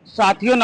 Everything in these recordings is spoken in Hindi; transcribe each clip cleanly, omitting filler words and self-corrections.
साथियों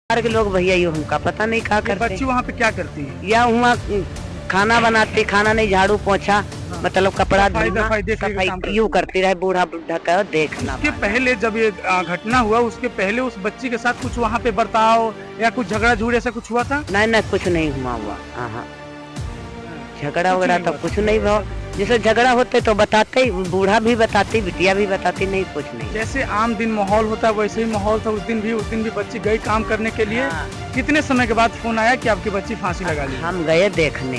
के लोग भैया ये हमका पता नहीं क्या करते। बच्ची वहाँ पे क्या करती है? या हुआ खाना बनाते, खाना नहीं झाड़ू पोछा, मतलब कपड़ा सफाई यूँ करती रहे, बूढ़ा बुढ़ा का देखना। उसके पहले जब ये घटना हुआ उसके पहले उस बच्ची के साथ कुछ वहाँ पे बर्ताव या कुछ झगड़ा झूड़ ऐसा कुछ हुआ था? नहीं कुछ नहीं हुआ। हाँ झगड़ा वगड़ा तो कुछ नहीं हुआ। जैसे झगड़ा होते तो बताते, बूढ़ा भी बताती, बिटिया भी बताती, नहीं कुछ नहीं। जैसे आम दिन माहौल होता है वैसे ही माहौल था उस दिन भी बच्ची गई काम करने के लिए। कितने समय के बाद फोन आया कि आपकी बच्ची फांसी लगा ली? हम गए देखने।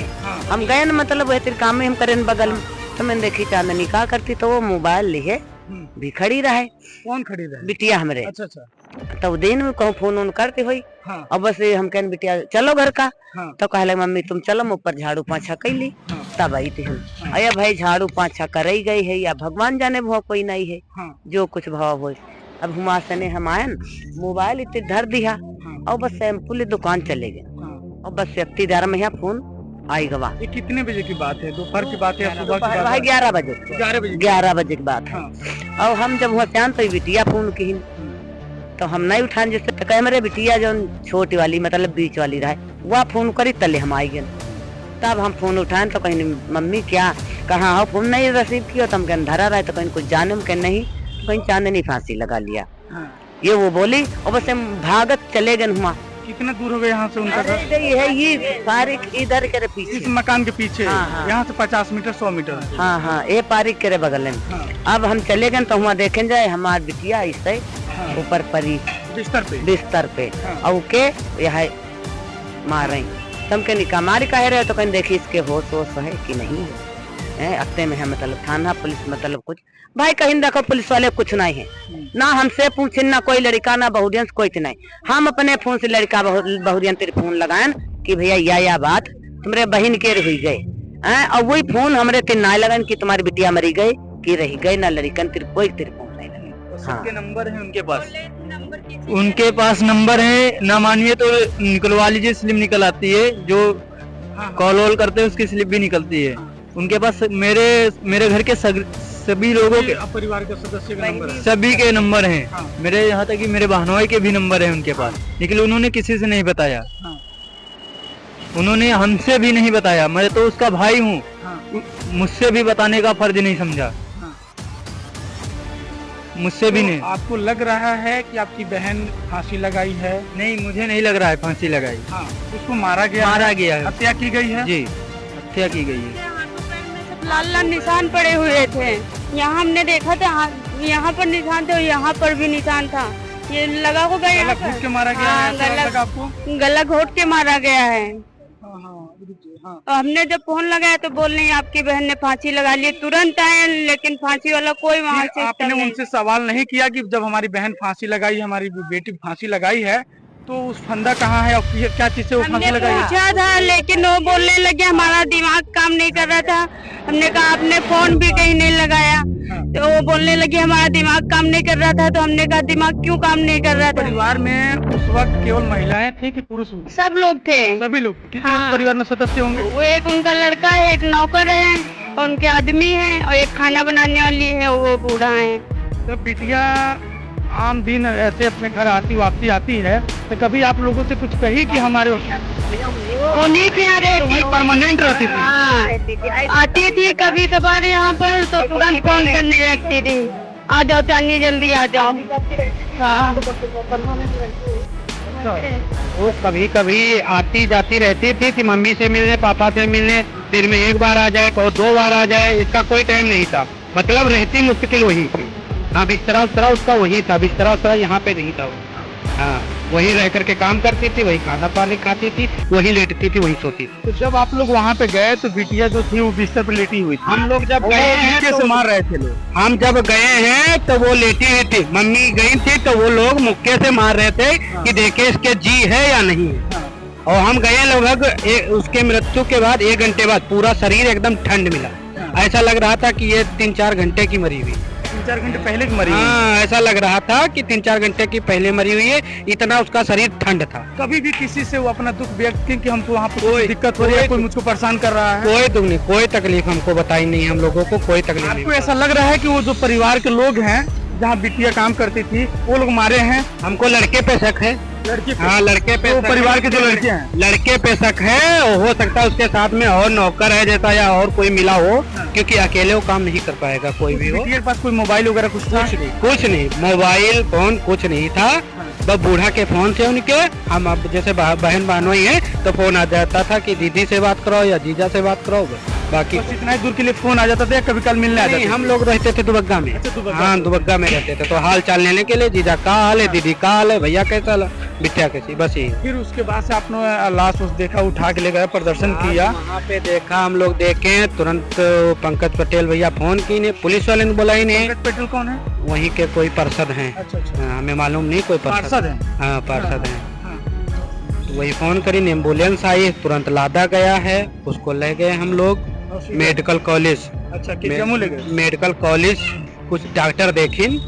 हम गए न, मतलब वैसे काम में हम करें बगल में, तो मैंने देखी चांदनी क्या करती, तो वो मोबाइल लिए भी खड़ी रहे। कौन खड़ी रहे? बिटिया हमरे। अच्छा। तब दिन में कहूँ फोन करती हुई। अब बस हम कहन बिटिया चलो घर का। तो कहले मम्मी तुम चलो, ऊपर झाड़ू पोछा कैली। तब आई थी हम। अया भाई झाड़ू पोछा करई गई है या भगवान जाने भाव कोई नहीं है, जो कुछ भाव हो। अब हुआ सने हम आए मोबाइल इतने धर दिया और बस सैम्पुल दुकान चले गए और बस व्यक्ति दार में यहाँ फोन आई गवा। ये कितने बजे की बात है? दोपहर की बात है या सुबह की बात है? 11 बजे। 11 बजे की बात है। और हम जब वहाँ चांद तो बिटिया फोन की, तो हम नहीं उठान, जैसे तो कह मेरे बिटिया जो छोटी वाली मतलब बीच वाली रहे वह फोन करी, तले हम आई गए। तब हम फोन उठाए तो कहीं मम्मी क्या कहाँ हो, फोन नहीं रिसीव किया। तो हम कहीं धरा रहे, तो कहीं कुछ जाने में कहीं नहीं, तो कहीं चांदनी फांसी लगा लिया। ये वो बोली और बस हम भागत चले गए। हुआ कितना दूर हो गए यहाँ से उनका घर? ये पारिक इधर के पीछे, इस मकान के पीछे। यहाँ से 50 मीटर 100 मीटर। हाँ ये पारिक के बगल में। अब हम चले गए तो वहाँ देखें जाए हमारी बिटिया इससे ऊपर परी बिस्तर पे और के यह मार रही। तुम के निका मारी कह रहे तो कहीं देखी इसके होश है कि नहीं है। अत्ते में है, मतलब थाना पुलिस मतलब कुछ भाई कहीं देखो पुलिस वाले कुछ नहीं है, ना हमसे पूछे ना कोई लड़का ना बहुरियन कोई नहीं। हम अपने फोन से लड़का बहुरियन तेरे फोन लगाए कि भैया या बात तुम्हारे बहन के हुई गए और वही फोन हमारे तीन ना लगन कि तुम्हारी बिटिया मरी गई कि रही गई ना लड़कन तेरे कोई तेरे फोन नहीं लगे। सबके नंबर है उनके पास नंबर है, ना मानिए तो निकलवा लीजिए, स्लिप निकल आती है, जो कॉल वॉल करते हैं उसकी स्लिप भी निकलती है उनके पास। मेरे घर के सभी लोगों के परिवार के सदस्य के नंबर है, सभी के नंबर हैं। मेरे यहाँ तक कि मेरे बहनोई के भी नंबर है उनके पास, लेकिन उन्होंने किसी से नहीं बताया। उन्होंने हमसे भी नहीं बताया, मैं तो उसका भाई हूँ, मुझसे भी बताने का फर्ज नहीं समझा, मुझसे भी नहीं। आपको लग रहा है कि आपकी बहन फांसी लगाई है? नहीं, मुझे नहीं लग रहा है फांसी लगाई। उसको मारा गया है, हत्या की गई है। जी, हत्या की गई है। लाल लाल निशान पड़े हुए थे, यहाँ हमने देखा था, यहाँ पर निशान थे और यहाँ पर भी निशान था। ये लगा होगा यहाँ पर। घोट के मारा गया है। गला घोट के मारा गया है। तो हमने जब फोन लगाया तो बोल रही आपकी बहन ने फांसी लगा ली, तुरंत आए, लेकिन फांसी वाला कोई वहाँ से। आपने उनसे सवाल नहीं किया कि जब हमारी बहन फांसी लगाई, हमारी बेटी फांसी लगाई है, तो उस फंदा कहाँ है और क्या चीज से वो फांसी लगाई? पूछा था, लेकिन वो बोलने लगे हमारा दिमाग काम नहीं कर रहा था। हमने कहा आपने फोन भी कहीं नहीं लगाया, तो वो बोलने लगे हमारा दिमाग काम नहीं कर रहा था। तो हमने कहा दिमाग क्यों काम नहीं कर रहा था? परिवार में उस वक्त केवल महिलाएं थी कि पुरुष? सब लोग थे। सभी लोग? कितने परिवार में सदस्य होंगे? वो एक उनका लड़का है, एक नौकर है और उनके आदमी है और एक खाना बनाने वाली है, वो बूढ़ा है। तो बिटिया आम दिन ऐसे अपने घर वापसी आती है, तो कभी आप लोगों से कुछ कही कि हमारे उन्हीं के यहाँ रहती, परमानेंट रहती थी? आती थी कभी कभार यहाँ पर, तो तुरंत फोन करने लगती थी, आ जाओ चांदी जल्दी आ जाओ। वो कभी कभी आती जाती रहती थी कि मम्मी से मिलने, पापा से मिलने, दिन में एक बार आ जाए और 2 बार आ जाए, इसका कोई टाइम नहीं था। मतलब रहती मुश्किल वही थी। हाँ, बिस्तरा उस्तरा उसका वही था, बिस्तरा उस्तरा यहाँ पे नहीं था। हाँ, वही रह करके काम करती थी, वही खाना पानी खाती थी, वही लेटती थी, वही सोती थी। तो जब आप लोग वहाँ पे गए तो बिटिया जो थी वो बिस्तर पे लेटी हुई थी? हम लोग जब गए हैं तो मार रहे थे लोग। हम जब गए हैं तो वो लेटी हुई थी, मम्मी गई थी तो वो लोग मुक्के से मार रहे थे कि देखे इसके जी है या नहीं है। और हम गए लगभग उसके मृत्यु के बाद 1 घंटे बाद पूरा शरीर एकदम ठंड मिला, ऐसा लग रहा था कि ये 3-4 घंटे की मरी हुई, 3-4 घंटे पहले की मरी। हाँ, ऐसा लग रहा था कि 3-4 घंटे की पहले मरी हुई है, इतना उसका शरीर ठंड था। कभी भी किसी से वो अपना दुख व्यक्त की कि हमको वहाँ पे कोई दिक्कत हो रही है, कोई मुझको परेशान कर रहा है? कोई दुख नहीं, कोई तकलीफ हमको बताई नहीं, हम लोगों को कोई तकलीफ नहीं। आपको ऐसा लग रहा है कि वो जो परिवार के लोग हैं जहाँ बिटिया काम करती थी वो लोग मारे हैं? हमको लड़के पे शक है। लड़के पे? हाँ, लड़के पे। तो परिवार के जो लड़के हैं, लड़के पे शक है। हो सकता है उसके साथ में और नौकर है जैसा या और कोई मिला हो, क्योंकि अकेले वो काम नहीं कर पाएगा कोई भी हो। बिटिया के पास कोई मोबाइल वगैरह कुछ नहीं, मोबाइल फोन कुछ नहीं था। बस बूढ़ा के फोन से उनके, हम अब जैसे बहन बहनोई है तो फोन आ जाता था कि दीदी से बात करो या जीजा से बात करो, बाकी इतना दूर के लिए फोन आ जाता था या कभी कल मिलने आ जाते? हम लोग रहते थे दुबग्गा में। हाँ, दुबग्गा में रहते थे, तो हाल चाल लेने के लिए जीजा का हाल है, दीदी का हाल है, भैया कैसा हाल, बिटिया कैसी, बस यही। फिर उसके बाद से आपने लाश देखा, उठा के ले गए, प्रदर्शन किया? वहाँ पे देखा, हम लोग देखे, तुरंत पंकज पटेल भैया फोन की ने, पुलिस वाले ने बोला ही नहीं। पंकज पटेल कौन है? वहीं के कोई पार्षद हैं। अच्छा। हमें मालूम नहीं, कोई पार्षद है। हाँ, पार्षद है। वही फोन करी, एम्बुलेंस आई, तुरंत लादा गया है, उसको ले गए हम लोग मेडिकल कॉलेज। अच्छा, जम्मू ले गए मेडिकल कॉलेज। कुछ डॉक्टर देखिन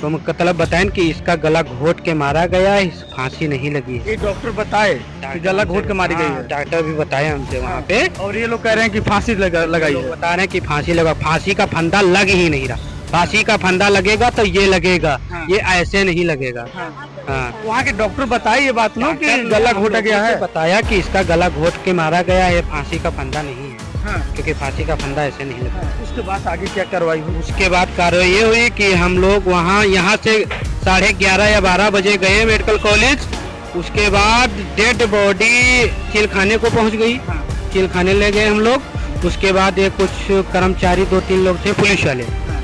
तो मतलब बताएं कि इसका गला घोट के मारा गया है, फांसी नहीं लगी है। ये डॉक्टर बताए कि गला घोट के मारी गई है? डॉक्टर भी बताए हमसे वहाँ पे। और ये लोग कह रहे हैं कि फांसी लगाई है? बता रहे हैं कि फांसी लगा, फांसी का फंदा लग ही नहीं रहा। फांसी का फंदा लगेगा तो ये लगेगा। हाँ। ये ऐसे नहीं लगेगा। हाँ। वहाँ के डॉक्टर बताए ये बात ना कि गला घोटा गया है? बताया कि इसका गला घोट के मारा गया है, फांसी का फंदा नहीं है। हाँ। क्योंकि फांसी का फंदा ऐसे नहीं लगता। हाँ। उसके बाद आगे क्या कार्रवाई हुई? उसके बाद कार्रवाई ये हुई कि हम लोग वहाँ यहाँ से 11:30 या 12 बजे गए मेडिकल कॉलेज। उसके बाद डेड बॉडी चिलखाने को पहुँच गई। हाँ। चिलखाने ले गए हम लोग। उसके बाद ये कुछ कर्मचारी 2-3 लोग थे पुलिस वाले। हाँ।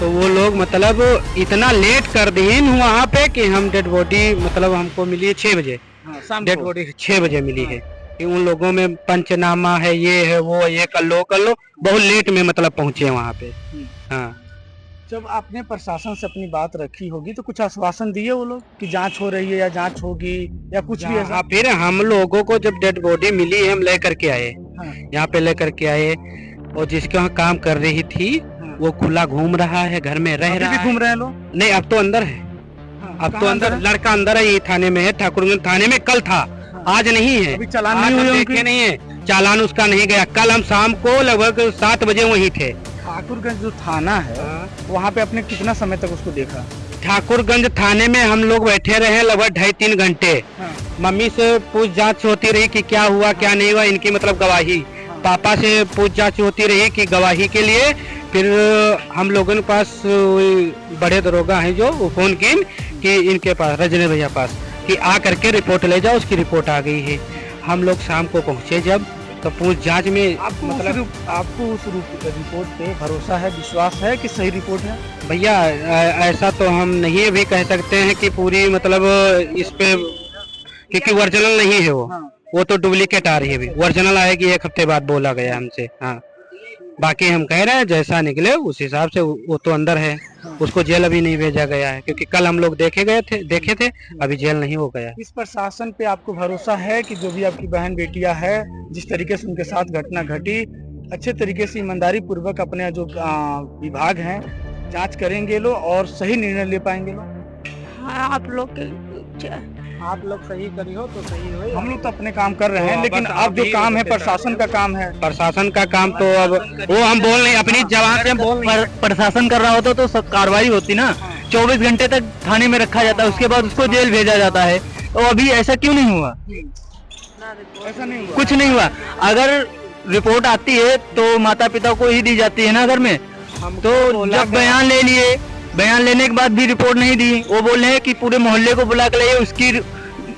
तो वो लोग मतलब इतना लेट कर दिए वहाँ पे कि हम डेड बॉडी मतलब हमको मिली है 6 बजे। हाँ, डेड बॉडी 6 बजे मिली है। कि उन लोगों में पंचनामा है, ये है, वो, ये कर लो, बहुत लेट में मतलब पहुंचे वहाँ पे। हाँ, जब आपने प्रशासन से अपनी बात रखी होगी तो कुछ आश्वासन दिए वो लोग कि जांच हो रही है या जांच होगी या कुछ भी ऐसा? फिर हम लोगों को जब डेड बॉडी मिली हम लेकर के आए, हाँ, यहाँ पे लेकर के आए, और जिसके वहाँ काम कर रही थी हाँ। वो खुला घूम रहा है, घर में रह अभी रहा भी है। घूम रहे हैं लोग? नहीं, अब तो अंदर है। हाँ, अब तो कहाँ अंदर है? लड़का अंदर है, ये थाने में है, ठाकुरगंज थाने में कल था, आज नहीं है। अभी चालान आज नहीं हम हुए देखे उनके? नहीं है, चालान उसका नहीं गया। कल हम शाम को लगभग 7 बजे वहीं थे। ठाकुरगंज जो थाना है वहाँ पे आपने कितना समय तक उसको देखा? ठाकुरगंज थाने में हम लोग बैठे रहे लगभग 2.5-3 घंटे। हाँ, मम्मी से पूछताछ होती रही कि क्या हुआ क्या नहीं हुआ, इनकी मतलब गवाही। पापा से पूछताछ होती रही कि गवाही के लिए। फिर हम लोगों के पास बड़े दरोगा हैं जो वो फोन की कि इनके पास रजनी भैया पास कि आ करके रिपोर्ट ले जाओ, उसकी रिपोर्ट आ गई है। हम लोग शाम को पहुंचे जब, तो पूछ जांच में आपको उस रिपोर्ट पे भरोसा है, विश्वास है कि सही रिपोर्ट है? भैया ऐसा तो हम नहीं भी कह सकते हैं कि पूरी मतलब इस पे, क्योंकि ओरिजिनल नहीं है वो। हाँ। वो तो डुप्लीकेट आ रही है, अभी ओरिजिनल आएगी 1 हफ्ते बाद बोला गया हमसे। हाँ, बाकी हम कह रहे हैं जैसा निकले उस हिसाब से। वो तो अंदर है, उसको जेल अभी नहीं भेजा गया है, क्योंकि कल हम लोग देखे थे, अभी जेल नहीं हो गया। इस प्रशासन पे आपको भरोसा है कि जो भी आपकी बहन बेटियां है, जिस तरीके से उनके साथ घटना घटी, अच्छे तरीके से ईमानदारी पूर्वक अपने जो विभाग हैं जांच करेंगे लोग और सही निर्णय ले पाएंगे लोग? हाँ, आप लोग आप लोग सही करी हो तो सही हो। हम लोग तो अपने काम कर रहे हैं, लेकिन अब जो काम है प्रशासन का काम है। प्रशासन का काम तो अब वो हम बोल नहीं, अपनी जबान से बोल नहीं। प्रशासन कर रहा होता तो सब कार्रवाई होती ना। 24 घंटे तक थाने में रखा जाता है, उसके बाद उसको जेल भेजा जाता है। तो अभी ऐसा क्यों नहीं हुआ? ऐसा नहीं हुआ। कुछ नहीं हुआ। अगर रिपोर्ट आती है तो माता पिता को ही दी जाती है ना घर में। तो जब बयान ले लिए, बयान लेने के बाद भी रिपोर्ट नहीं दी। वो बोल रहे हैं कि पूरे मोहल्ले को बुला कर लाइए, उसकी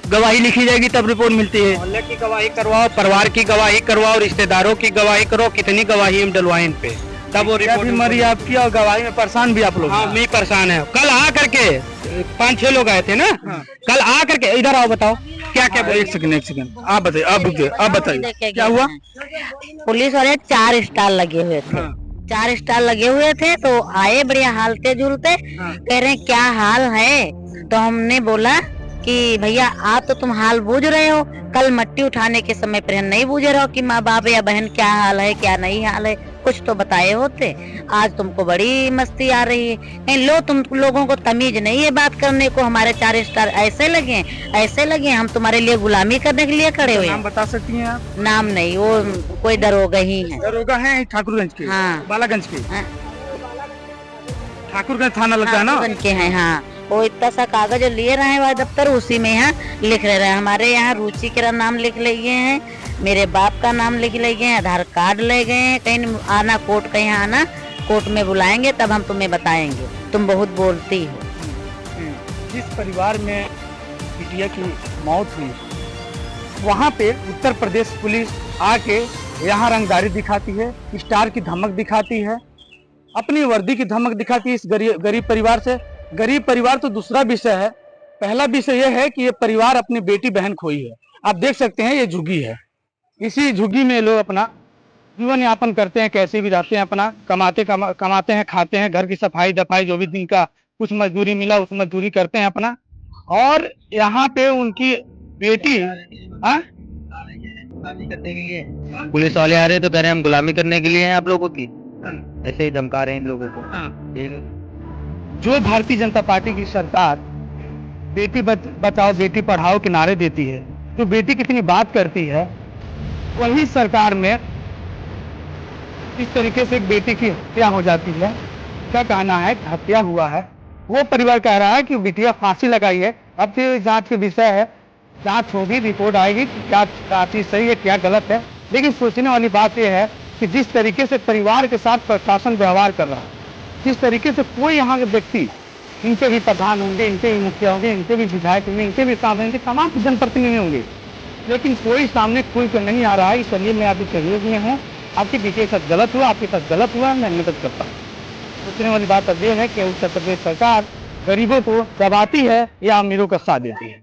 गवाही लिखी जाएगी तब रिपोर्ट मिलती है। मोहल्ले की गवाही करवाओ, परिवार की गवाही करवाओ, रिश्तेदारों की गवाही करो, कितनी गवाही हम डलवाएं इन पे, तब वो रिपोर्ट रिपोर्ट मरी आपकी और गवाही में परेशान भी आप लोग। हाँ, मैं परेशान है। कल आ करके 5-6 लोग आए थे ना। कल आ करके इधर आओ, बताओ क्या क्या बोले। एक सेकंड आप बताइए, आप रुकिए, आप बताइए क्या हुआ? पुलिस वाले 4 स्टार लगे हुए थे। 4 स्टार लगे हुए थे तो आए बढ़िया हालते झूलते, कह रहे हैं क्या हाल है। तो हमने बोला कि भैया आप तो तुम हाल बूझ रहे हो, कल मट्टी उठाने के समय पर नहीं बूझ रहे हो कि माँ बाप या बहन क्या हाल है क्या नहीं हाल है, कुछ तो बताए होते। आज तुमको बड़ी मस्ती आ रही है, कहीं लो तुम लोगों को तमीज नहीं है बात करने को। हमारे 4 स्टार ऐसे लगे, हम तुम्हारे लिए गुलामी करने के लिए खड़े हुए नाम हैं। बता सकती हैं आप? नाम नहीं, वो कोई दरोगा ही है। दरोगा है ठाकुरगंज के? हाँ। बालागंज के? हाँ। ठाकुरगंज थाना लगता है ना? ठाकुरगंज के हैं। हाँ, वो इतना सा कागज लिए रहे हैं दफ्तर, उसी में यहाँ लिख रहे हैं। हमारे यहाँ रुचि का नाम लिख लिए हैं, मेरे बाप का नाम लिख लिए हैं, आधार कार्ड ले गए हैं। कहीं आना कोर्ट, कहीं आना कोर्ट में बुलाएंगे तब हम तुम्हें बताएंगे, तुम बहुत बोलती हो। जिस परिवार में बिटिया की मौत हुई, वहाँ पे उत्तर प्रदेश पुलिस आके यहाँ रंगदारी दिखाती है, स्टार की धमक दिखाती है, अपनी वर्दी की धमक दिखाती है इस गरीब परिवार से। गरीब परिवार तो दूसरा विषय है, पहला विषय यह है कि ये परिवार अपनी बेटी बहन खोई है। आप देख सकते हैं ये झुग्गी है, इसी झुग्गी में लोग अपना जीवन यापन करते हैं, कैसे भी रहते हैं, अपना कमाते हैं, खाते हैं, घर की सफाई दफाई जो भी दिन का कुछ मजदूरी मिला उस मजदूरी करते हैं अपना। और यहाँ पे उनकी बेटी पुलिस वाले आ रहे तो कह रहे हम गुलामी करने के लिए हैं आप लोगों की, ऐसे ही धमका रहे हैं इन लोगों को। जो भारतीय जनता पार्टी की सरकार बेटी बचाओ बेटी पढ़ाओ के नारे देती है, जो बेटी कितनी बात करती है, वही सरकार में इस तरीके से एक बेटी की हत्या हो जाती है। क्या कहना है, हत्या हुआ है, वो परिवार कह रहा है कि बिटिया फांसी लगाई है। अब फिर जांच के विषय है, जांच होगी, रिपोर्ट आएगी क्या चीज सही है क्या गलत है। लेकिन सोचने वाली बात यह है कि जिस तरीके से परिवार के साथ प्रशासन व्यवहार कर रहा है, जिस तरीके से कोई यहाँ के व्यक्ति, इनके भी प्रधान होंगे, इनके भी मुखिया होंगे, इनके भी विधायक होंगे, इनके भी सांसद, तमाम जनप्रतिनिधि होंगे, लेकिन कोई सामने खुल कर नहीं आ रहा है। इसलिए मैं अभी सहयोग में हूँ, आपकी बेटी के साथ गलत हुआ, आपके साथ गलत हुआ, मैं मदद करता हूँ। सोचने वाली बात अब यह है कि उत्तर प्रदेश सरकार गरीबों को दबाती है या अमीरों का साथ देती है।